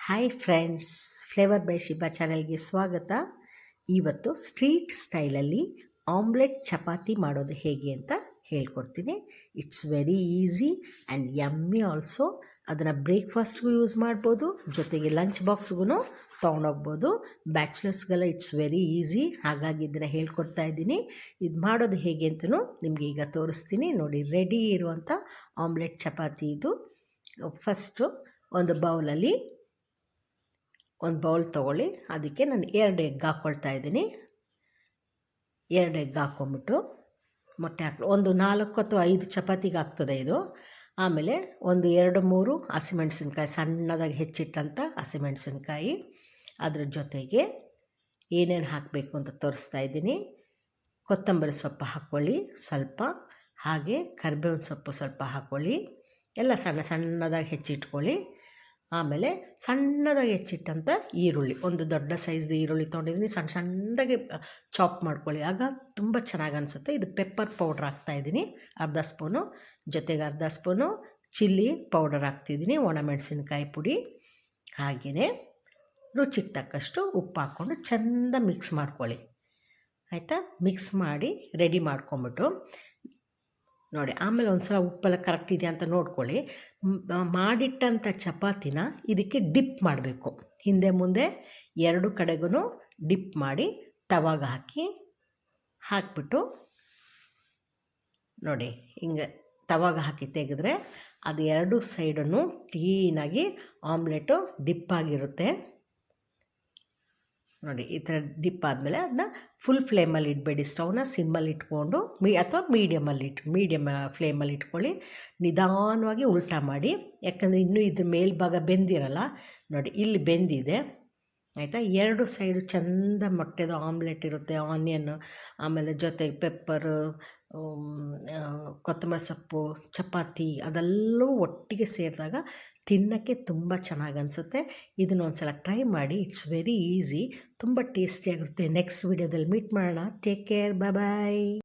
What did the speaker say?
Hi friends, flavour by Shiba ಚಾನೆಲ್ಗೆ ಸ್ವಾಗತ. ಇವತ್ತು ಸ್ಟ್ರೀಟ್ ಸ್ಟೈಲಲ್ಲಿ ಆಮ್ಲೆಟ್ ಚಪಾತಿ ಮಾಡೋದು ಹೇಗೆ ಅಂತ ಹೇಳ್ಕೊಡ್ತೀನಿ. It's very easy and yummy also. ಅದನ್ನು ಬ್ರೇಕ್ಫಾಸ್ಟ್ಗೂ ಯೂಸ್ ಮಾಡ್ಬೋದು, ಜೊತೆಗೆ ಲಂಚ್ ಬಾಕ್ಸ್ಗೂ ತೊಗೊಂಡೋಗ್ಬೋದು. ಬ್ಯಾಚುಲರ್ಸ್ಗೆಲ್ಲ ಇಟ್ಸ್ ವೆರಿ ಈಸಿ, ಹಾಗಾಗಿ ಇದನ್ನು ಹೇಳ್ಕೊಡ್ತಾ ಇದ್ದೀನಿ. ಇದು ಮಾಡೋದು ಹೇಗೆ ಅಂತಲೂ ನಿಮಗೆ ಈಗ ತೋರಿಸ್ತೀನಿ. ನೋಡಿ, ರೆಡಿ ಇರುವಂಥ ಆಮ್ಲೆಟ್ ಚಪಾತಿ ಇದು. ಫಸ್ಟು ಒಂದು ಬೌಲ್ ತೊಗೊಳ್ಳಿ. ಅದಕ್ಕೆ ನಾನು 2 ಎಗ್ ಹಾಕ್ಕೊಳ್ತಾ ಇದ್ದೀನಿ. 2 ಎಗ್ ಹಾಕ್ಕೊಂಬಿಟ್ಟು ಮೊಟ್ಟೆ ಒಂದು 4 ಅಥವಾ 5 ಚಪಾತಿಗೆ ಆಗ್ತದೆ ಇದು. ಆಮೇಲೆ ಒಂದು 2-3 ಹಸಿಮೆಣಸಿನ್ಕಾಯಿ, ಸಣ್ಣದಾಗಿ ಹೆಚ್ಚಿಟ್ಟಂಥ ಹಸಿಮೆಣಸಿನ್ಕಾಯಿ. ಅದ್ರ ಜೊತೆಗೆ ಏನೇನು ಹಾಕಬೇಕು ಅಂತ ತೋರಿಸ್ತಾ ಇದ್ದೀನಿ. ಕೊತ್ತಂಬರಿ ಸೊಪ್ಪು ಹಾಕ್ಕೊಳ್ಳಿ ಸ್ವಲ್ಪ, ಹಾಗೆ ಕರಿಬೇವಿನ ಸೊಪ್ಪು ಸ್ವಲ್ಪ ಹಾಕ್ಕೊಳ್ಳಿ. ಎಲ್ಲ ಸಣ್ಣದಾಗಿ ಹೆಚ್ಚಿಟ್ಕೊಳ್ಳಿ. ಆಮೇಲೆ ಸಣ್ಣದಾಗಿ ಹೆಚ್ಚಿಟ್ಟಂಥ ಈರುಳ್ಳಿ, ಒಂದು ದೊಡ್ಡ ಸೈಜ್ದು ಈರುಳ್ಳಿ ತೊಗೊಂಡಿದ್ದೀನಿ. ಸಣ್ಣದಾಗಿ ಚಾಪ್ ಮಾಡ್ಕೊಳ್ಳಿ, ಆಗ ತುಂಬ ಚೆನ್ನಾಗಿ ಅನಿಸುತ್ತೆ. ಇದು ಪೆಪ್ಪರ್ ಪೌಡ್ರ್ ಹಾಕ್ತಾಯಿದ್ದೀನಿ ಅರ್ಧ ಸ್ಪೂನು, ಜೊತೆಗೆ ಅರ್ಧ ಸ್ಪೂನು ಚಿಲ್ಲಿ ಪೌಡರ್ ಹಾಕ್ತಿದ್ದೀನಿ, ಒಣಮೆಣಸಿನ್ಕಾಯಿ ಪುಡಿ. ಹಾಗೆಯೇ ರುಚಿಗೆ ತಕ್ಕಷ್ಟು ಉಪ್ಪು ಹಾಕ್ಕೊಂಡು ಚೆಂದ ಮಿಕ್ಸ್ ಮಾಡ್ಕೊಳ್ಳಿ. ಆಯಿತಾ? ಮಿಕ್ಸ್ ಮಾಡಿ ರೆಡಿ ಮಾಡ್ಕೊಂಬಿಟ್ಟು ನೋಡಿ, ಆಮೇಲೆ ಒಂದು ಸಲ ಉಪ್ಪೆಲ್ಲ ಕರೆಕ್ಟ್ ಇದೆ ಅಂತ ನೋಡ್ಕೊಳ್ಳಿ. ಮಾಡಿಟ್ಟಂಥ ಚಪಾತಿನ ಇದಕ್ಕೆ ಡಿಪ್ ಮಾಡಬೇಕು. ಹಿಂದೆ ಮುಂದೆ 2 ಕಡೆಗೂ ಡಿಪ್ ಮಾಡಿ ತವಾಗ ಹಾಕಿಬಿಟ್ಟು ನೋಡಿ, ಹಿಂಗೆ ತವಾಗ ಹಾಕಿ ತೆಗೆದ್ರೆ ಅದು 2 ಸೈಡನ್ನು ಕ್ಲೀನಾಗಿ ಆಮ್ಲೆಟು ಡಿಪ್ ಆಗಿರುತ್ತೆ. ನೋಡಿ, ಈ ಥರ ಡಿಪ್ ಆದಮೇಲೆ ಅದನ್ನ ಫುಲ್ ಫ್ಲೇಮಲ್ಲಿ ಇಡಬೇಡಿ, ಸ್ಟವ್ನ ಸಿಮ್ಮಲ್ಲಿ ಇಟ್ಕೊಂಡು ಅಥವಾ ಮೀಡಿಯಮ್ ಫ್ಲೇಮಲ್ಲಿ ಇಟ್ಕೊಳ್ಳಿ. ನಿಧಾನವಾಗಿ ಉಲ್ಟಾ ಮಾಡಿ, ಯಾಕಂದರೆ ಇನ್ನೂ ಇದ್ರ ಮೇಲ್ಭಾಗ ಬೆಂದಿರಲ್ಲ. ನೋಡಿ, ಇಲ್ಲಿ ಬೆಂದಿದೆ. ಆಯಿತಾ? 2 ಸೈಡು ಚೆಂದ ಮೊಟ್ಟೆದು ಆಮ್ಲೆಟ್ ಇರುತ್ತೆ. ಆನಿಯನ್, ಆಮೇಲೆ ಜೊತೆಗೆ ಪೆಪ್ಪರು, ಕೊತ್ತಂಬರಿ ಸೊಪ್ಪು, ಚಪಾತಿ ಅದೆಲ್ಲವೂ ಒಟ್ಟಿಗೆ ಸೇರಿದಾಗ ತಿನ್ನೋಕ್ಕೆ ತುಂಬ ಚೆನ್ನಾಗಿ ಅನಿಸುತ್ತೆ. ಇದನ್ನು ಒಂದು ಸಲ ಟ್ರೈ ಮಾಡಿ. ಇಟ್ಸ್ ವೆರಿ ಈಸಿ, ತುಂಬ ಟೇಸ್ಟಿಯಾಗಿರುತ್ತೆ. ನೆಕ್ಸ್ಟ್ ವೀಡಿಯೋದಲ್ಲಿ ಮೀಟ್ ಮಾಡೋಣ. ಟೇಕ್ ಕೇರ್, ಬಾಯ್.